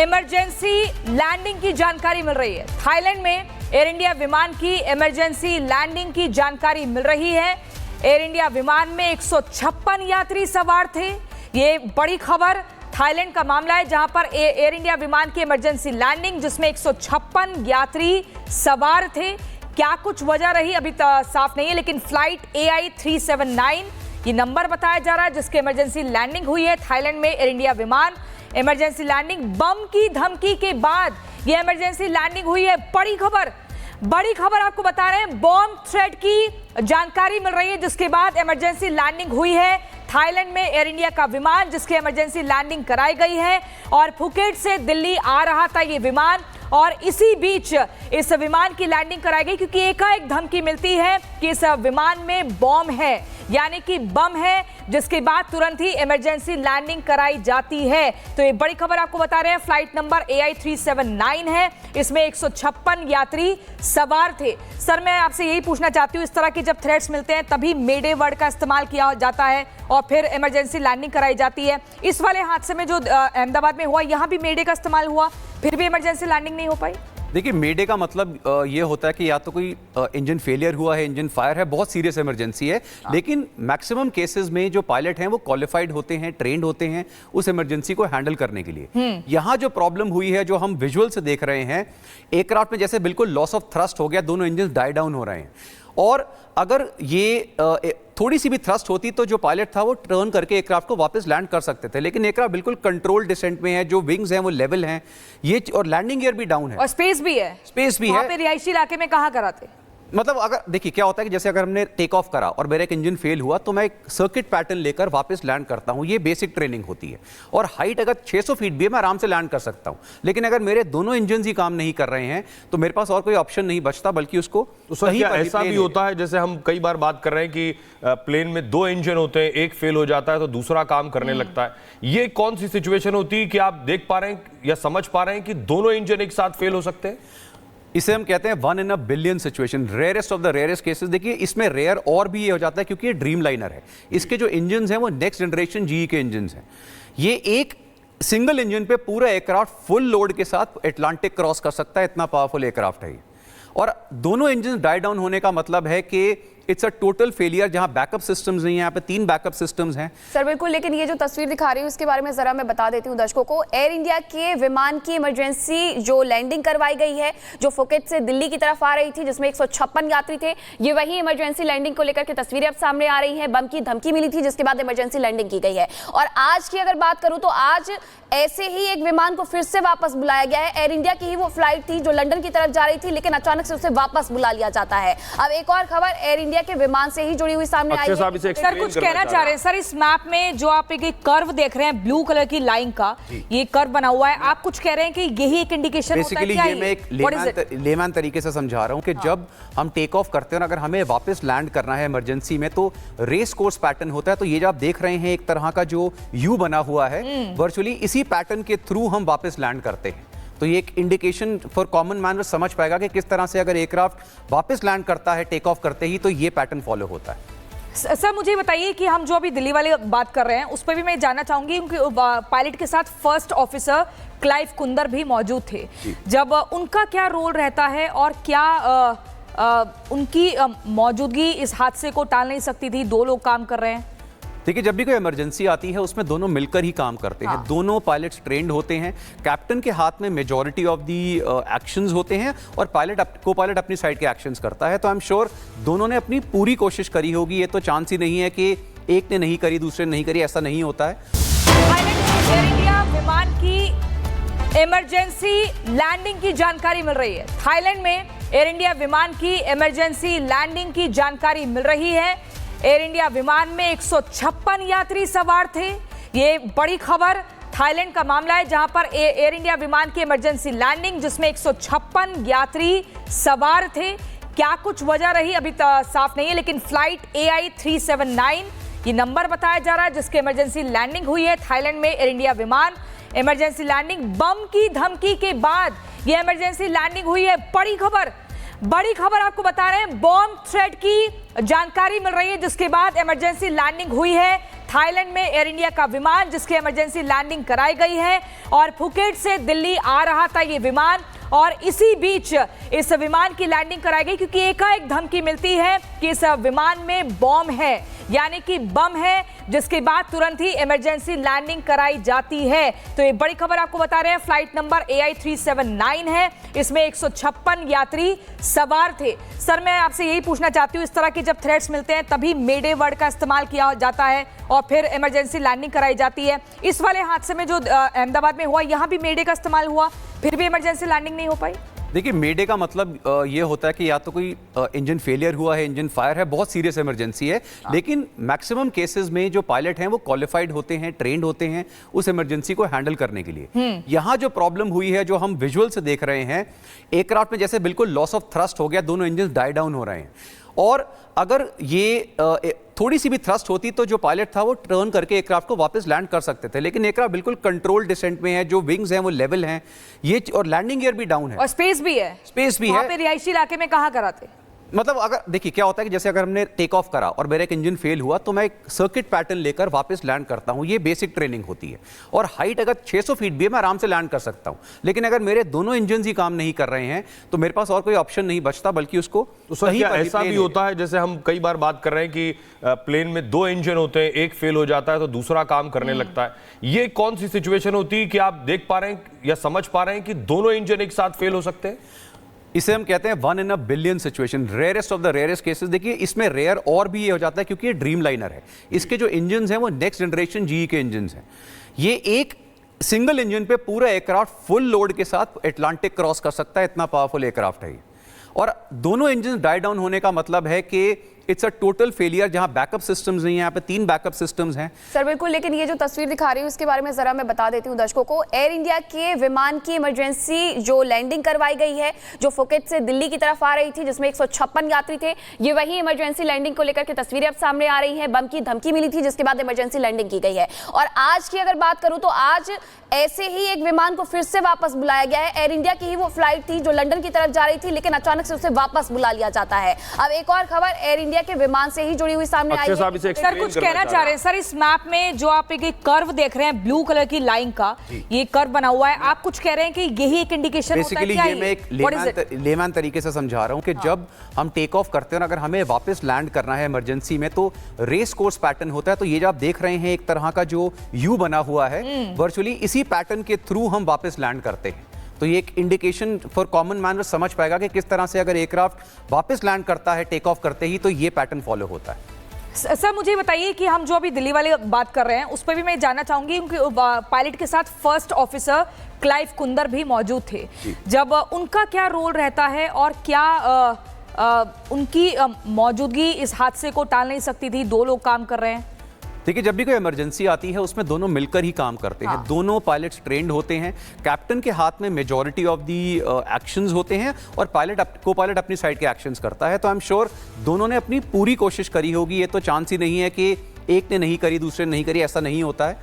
Emergency landing की जानकारी मिल रही है। थाईलैंड में एयर इंडिया विमान की इमरजेंसी लैंडिंग की जानकारी मिल रही है। एयर इंडिया विमान में 156 यात्री सवार थे। ये बड़ी खबर थाईलैंड का मामला है, जहां पर एयर इंडिया विमान की इमरजेंसी लैंडिंग, जिसमें 156 यात्री सवार थे। क्या कुछ वजह रही अभी साफ नहीं है, लेकिन फ्लाइट AI 379 ये नंबर बताया जा रहा है जिसके इमरजेंसी लैंडिंग हुई है थाईलैंड में। एयर इंडिया विमान इमरजेंसी लैंडिंग, बम की धमकी के बाद ये इमरजेंसी लैंडिंग हुई है। बड़ी खबर आपको बता रहे हैं, बॉम्ब थ्रेट की जानकारी मिल रही है जिसके बाद इमरजेंसी लैंडिंग हुई है थाईलैंड में। एयर इंडिया का विमान जिसकी इमरजेंसी लैंडिंग कराई गई है और फुकेट से दिल्ली आ रहा था ये विमान, और इसी बीच इस विमान की लैंडिंग कराई गई क्योंकि एकाएक धमकी मिलती है कि इस विमान में बॉम्ब है, यानी कि बम है, जिसके बाद तुरंत ही इमरजेंसी लैंडिंग कराई जाती है। तो ये बड़ी खबर आपको बता रहे हैं, फ्लाइट नंबर AI 379 है, इसमें 156 यात्री सवार थे। सर, मैं आपसे यही पूछना चाहती हूँ, इस तरह के जब थ्रेट्स मिलते हैं तभी मेडे वर्ड का इस्तेमाल किया जाता है और फिर इमरजेंसी लैंडिंग कराई जाती है। इस वाले हादसे में जो अहमदाबाद में हुआ, यहाँ भी मेडे का इस्तेमाल हुआ, फिर भी इमरजेंसी लैंडिंग नहीं हो पाई। देखिए, मेडे का मतलब ये होता है कि या तो कोई इंजन फेलियर हुआ है, इंजन फायर है, बहुत सीरियस इमरजेंसी है। लेकिन मैक्सिमम केसेस में जो पायलट हैं वो क्वालिफाइड होते हैं, ट्रेंड होते हैं उस इमरजेंसी को हैंडल करने के लिए। यहाँ जो प्रॉब्लम हुई है, जो हम विजुअल से देख रहे हैं, एयरक्राफ्ट में जैसे बिल्कुल लॉस ऑफ थ्रस्ट हो गया, दोनों इंजन डाई डाउन हो रहे हैं। और अगर ये थोड़ी सी भी थ्रस्ट होती तो जो पायलट था वो टर्न करके एयरक्राफ्ट को वापस लैंड कर सकते थे, लेकिन एयरक्राफ्ट बिल्कुल कंट्रोल डिसेंट में है, जो विंग्स हैं वो लेवल हैं, ये और लैंडिंग गियर भी डाउन है और स्पेस भी है। वहां पे रिहायशी इलाके में कहाँ कराते? मतलब अगर देखिए क्या होता है कि जैसे अगर हमने टेक ऑफ करा और मेरा एक इंजन फेल हुआ तो मैं एक सर्किट पैटर्न लेकर वापस लैंड करता हूं, ये बेसिक ट्रेनिंग होती है। और हाइट अगर 600 फीट भी है मैं आराम से लैंड कर सकता हूं, लेकिन अगर मेरे दोनों इंजन ही काम नहीं कर रहे हैं तो मेरे पास और कोई ऑप्शन नहीं बचता बल्कि उसको सही। ऐसा भी होता है, जैसे हम कई बार बात कर रहे हैं कि प्लेन में 2 इंजन होते हैं, एक फेल हो जाता है तो दूसरा काम करने लगता है। ये कौन सी सिचुएशन होती है कि आप देख पा रहे हैं या समझ पा रहे हैं कि दोनों इंजन एक साथ फेल हो सकते हैं? इसे हम कहते हैं 1 in a billion situation, rarest of the rarest cases. देखिए, इसमें रेयर और भी ये हो जाता है क्योंकि ये ड्रीम लाइनर है, इसके जो इंजन हैं वो नेक्स्ट जनरेशन GE के इंजन हैं। ये एक सिंगल इंजन पे पूरा एयरक्राफ्ट फुल लोड के साथ अटलांटिक क्रॉस कर सकता है, इतना पावरफुल एयरक्राफ्ट है ये। और दोनों इंजन डाई डाउन होने का मतलब है कि इट्स अ टोटल फेलियर, जहां बैकअप सिस्टम्स नहीं है, यहाँ पे 3 बैकअप सिस्टम्स हैं। सर बिल्कुल, लेकिन ये जो तस्वीर दिखा रही हूँ उसके बारे में जरा मैं बता देती हूँ दर्शकों को। एयर इंडिया के विमान की इमरजेंसी जो लैंडिंग करवाई गई है, जो फुकेट से दिल्ली की तरफ आ रही थी, जिसमें 156 यात्री थे, ये वही इमरजेंसी लैंडिंग को लेकर के तस्वीरें अब सामने आ रही हैं। बम की धमकी मिली थी जिसके बाद इमरजेंसी लैंडिंग की गई है। और आज की अगर बात करूं तो आज ऐसे ही एक विमान को फिर से वापस बुलाया गया है। एयर इंडिया की ही वो फ्लाइट थी जो लंदन की तरफ जा रही थी, लेकिन अचानक से उसे वापस बुला लिया जाता है। अब एक और खबर एयर इंडिया के विमान से ही जुड़ी हुई सामने आई है। सर, कुछ कहना चाह रहे हैं सर, इस मैप में जो आप एक कर्व देख रहे हैं, ब्लू कलर की लाइन का ये कर्व बना हुआ है, आप कुछ कह रहे हैं कि यही एक इंडिकेशन होता है? बेसिकली ये मैं एक लेमैन तरीके से समझा रहा हूं कि जब हम टेक ऑफ करते हैं और अगर हमें वापस लैंड करना है इमरजेंसी में तो रेस कोर्स पैटर्न होता है। तो ये जो आप देख रहे हैं एक तरह का जो यू बना हुआ है, वर्चुअली इसी पैटर्न के थ्रू हम वापस लैंड करते हैं। तो ये एक इंडिकेशन फॉर कॉमन मैन समझ पाएगा कि किस तरह से अगर एयरक्राफ्ट वापस लैंड करता है टेक ऑफ करते ही तो ये पैटर्न फॉलो होता है। सर, मुझे बताइए कि हम जो अभी दिल्ली वाले बात कर रहे हैं उस पर भी मैं जानना चाहूंगी, क्योंकि पायलट के साथ फर्स्ट ऑफिसर क्लाइव कुंदर भी मौजूद थे। जब उनका क्या रोल रहता है और क्या उनकी मौजूदगी इस हादसे को टाल नहीं सकती थी? 2 लोग काम कर रहे हैं। देखिए, जब भी कोई इमरजेंसी आती है उसमें दोनों मिलकर ही काम करते हैं। दोनों पायलट्स ट्रेंड होते हैं, कैप्टन के हाथ में मेजॉरिटी ऑफ दी एक्शंस होते हैं और को पायलट अपनी साइड के एक्शंस करता है। तो आई एम श्योर दोनों ने अपनी पूरी कोशिश करी होगी। ये तो चांस ही नहीं है कि एक ने नहीं करी दूसरे ने नहीं करी, ऐसा नहीं होता है। एयर इंडिया विमान की इमरजेंसी लैंडिंग की जानकारी मिल रही है। थाईलैंड में एयर इंडिया विमान की इमरजेंसी लैंडिंग की जानकारी मिल रही है। एयर इंडिया विमान में 156 यात्री सवार थे। ये बड़ी खबर थाईलैंड का मामला है, जहां पर एयर इंडिया विमान की इमरजेंसी लैंडिंग, जिसमें 156 यात्री सवार थे। क्या कुछ वजह रही अभी साफ नहीं है, लेकिन फ्लाइट AI 379 ये नंबर बताया जा रहा है जिसके इमरजेंसी लैंडिंग हुई है थाईलैंड में। एयर इंडिया विमान इमरजेंसी लैंडिंग, बम की धमकी के बाद यह इमरजेंसी लैंडिंग हुई है। बड़ी खबर आपको बता रहे हैं, बॉम्ब थ्रेट की जानकारी मिल रही है जिसके बाद इमरजेंसी लैंडिंग हुई है थाईलैंड में एयर इंडिया का विमान जिसकी इमरजेंसी लैंडिंग कराई गई है और फुकेट से दिल्ली आ रहा था ये विमान और इसी बीच इस विमान की लैंडिंग कराई गई क्योंकि एकाएक धमकी मिलती है कि इस विमान में बॉम्ब है, यानी कि बम है, जिसके बाद तुरंत ही इमरजेंसी लैंडिंग कराई जाती है। तो ये बड़ी खबर आपको बता रहे हैं, फ्लाइट नंबर AI 379 है, इसमें 156 यात्री सवार थे। सर मैं आपसे यही पूछना चाहती हूँ, इस तरह के जब थ्रेट्स मिलते हैं तभी मेडे वर्ड का इस्तेमाल किया जाता है और फिर इमरजेंसी लैंडिंग कराई जाती है। इस वाले हादसे में जो अहमदाबाद में हुआ, यहाँ भी मेडे का इस्तेमाल हुआ, फिर भी इमरजेंसी लैंडिंग नहीं हो पाई। देखिए, मेडे का मतलब ये होता है कि या तो कोई इंजन फेलियर हुआ है, इंजन फायर है, बहुत सीरियस इमरजेंसी है। लेकिन मैक्सिमम केसेस में जो पायलट हैं वो क्वालिफाइड होते हैं, ट्रेंड होते हैं उस इमरजेंसी को हैंडल करने के लिए। यहाँ जो प्रॉब्लम हुई है, जो हम विजुअल से देख रहे हैं, एयरक्राफ्ट में जैसे बिल्कुल लॉस ऑफ थ्रस्ट हो गया, दोनों इंजन डाई डाउन हो रहे हैं। और अगर ये थोड़ी सी भी थ्रस्ट होती तो जो पायलट था वो टर्न करके एयरक्राफ्ट को वापस लैंड कर सकते थे, लेकिन एयरक्राफ्ट बिल्कुल कंट्रोल डिसेंट में है, जो विंग्स हैं वो लेवल हैं, ये और लैंडिंग गियर भी डाउन है और स्पेस भी है, स्पेस भी वहां है। पे रिहायशी इलाके में कहाँ कराते? मतलब अगर देखिए क्या होता है कि जैसे अगर हमने टेक ऑफ करा और मेरा एक इंजन फेल हुआ तो मैं एक सर्किट पैटर्न लेकर वापस लैंड करता हूं, ये बेसिक ट्रेनिंग होती है। और हाइट अगर 600 फीट भी है मैं आराम से लैंड कर सकता हूं, लेकिन अगर मेरे दोनों इंजन ही काम नहीं कर रहे हैं तो मेरे पास और कोई ऑप्शन नहीं बचता बल्कि उसको तो सर क्या ऐसा भी होता है, जैसे हम कई बार बात कर रहे हैं कि प्लेन में 2 इंजन होते हैं, एक फेल हो जाता है तो दूसरा काम करने लगता है, ये कौन सी सिचुएशन होती है कि आप देख पा रहे हैं या समझ पा रहे हैं कि दोनों इंजन एक साथ फेल हो सकते हैं? इसे हम कहते हैं 1 in a billion situation, rarest of the rarest cases. देखिए इसमें रेयर और भी ये हो जाता है क्योंकि ये ड्रीम लाइनर है, इसके जो इंजन हैं वो नेक्स्ट जनरेशन GE के इंजन हैं। ये एक सिंगल इंजन पे पूरा एयरक्राफ्ट फुल लोड के साथ अटलांटिक क्रॉस कर सकता है, इतना पावरफुल एयरक्राफ्ट है ये। और दोनों इंजन डाई डाउन होने का मतलब है कि इट्स अ टोटल फेलियर, जहां बैकअप सिस्टम्स नहीं है, यहाँ पे 3 बैकअप सिस्टम्स हैं। सर बिल्कुल, लेकिन ये जो तस्वीर दिखा रही हूँ उसके बारे में जरा मैं बता देती हूँ दर्शकों को। एयर इंडिया के विमान की इमरजेंसी जो लैंडिंग करवाई गई है, जो फुकेट से दिल्ली की तरफ आ रही थी, जिसमें 156 यात्री थे, ये वही इमरजेंसी लैंडिंग को लेकर के तस्वीरें अब सामने आ रही हैं। बम की धमकी मिली थी जिसके बाद इमरजेंसी लैंडिंग की गई है। और आज की अगर बात करूं तो आज ऐसे ही एक विमान को फिर से वापस बुलाया गया है। एयर इंडिया की ही वो फ्लाइट थी जो लंदन की तरफ जा रही थी, लेकिन अचानक से उसे वापस बुला लिया जाता है। अब एक और खबर एयर इंडिया के विमान से ही जुड़ी हुई सामने आई है। सर कुछ कहना चाह रहे हैं सर, इस मैप में जो आप एक कर्व देख रहे हैं ब्लू कलर की लाइन का, ये कर्व बना हुआ है, आप कुछ कह रहे हैं कि यही एक इंडिकेशन होता है? बेसिकली ये मैं एक लेमैन तरीके से समझा रहा हूं कि जब हम टेक ऑफ करते हैं और अगर हमें वापस लैंड करना है इमरजेंसी में तो रेस कोर्स पैटर्न होता है। तो ये जो आप देख रहे हैं एक तरह का जो यू बना हुआ है, वर्चुअली इसी पैटर्न के थ्रू हम वापस लैंड करते हैं। तो ये एक इंडिकेशन फॉर कॉमन मैन समझ पाएगा कि किस तरह से अगर एयरक्राफ्ट वापस लैंड करता है टेक ऑफ करते ही तो ये पैटर्न फॉलो होता है। सर मुझे बताइए कि हम जो अभी दिल्ली वाले बात कर रहे हैं उस पर भी मैं जानना चाहूंगी, क्योंकि पायलट के साथ फर्स्ट ऑफिसर क्लाइव कुंदर भी मौजूद थे, जब उनका क्या रोल रहता है और क्या उनकी मौजूदगी इस हादसे को टाल नहीं सकती थी? 2 लोग काम कर रहे हैं। देखिए जब भी कोई इमरजेंसी आती है उसमें दोनों मिलकर ही काम करते हैं। दोनों पायलट्स ट्रेंड होते हैं, कैप्टन के हाथ में मेजॉरिटी ऑफ दी एक्शंस होते हैं और को पायलट अपनी साइड के एक्शंस करता है। तो आई एम श्योर दोनों ने अपनी पूरी कोशिश करी होगी, ये तो चांस ही नहीं है कि एक ने नहीं करी दूसरे ने नहीं करी, ऐसा नहीं होता है।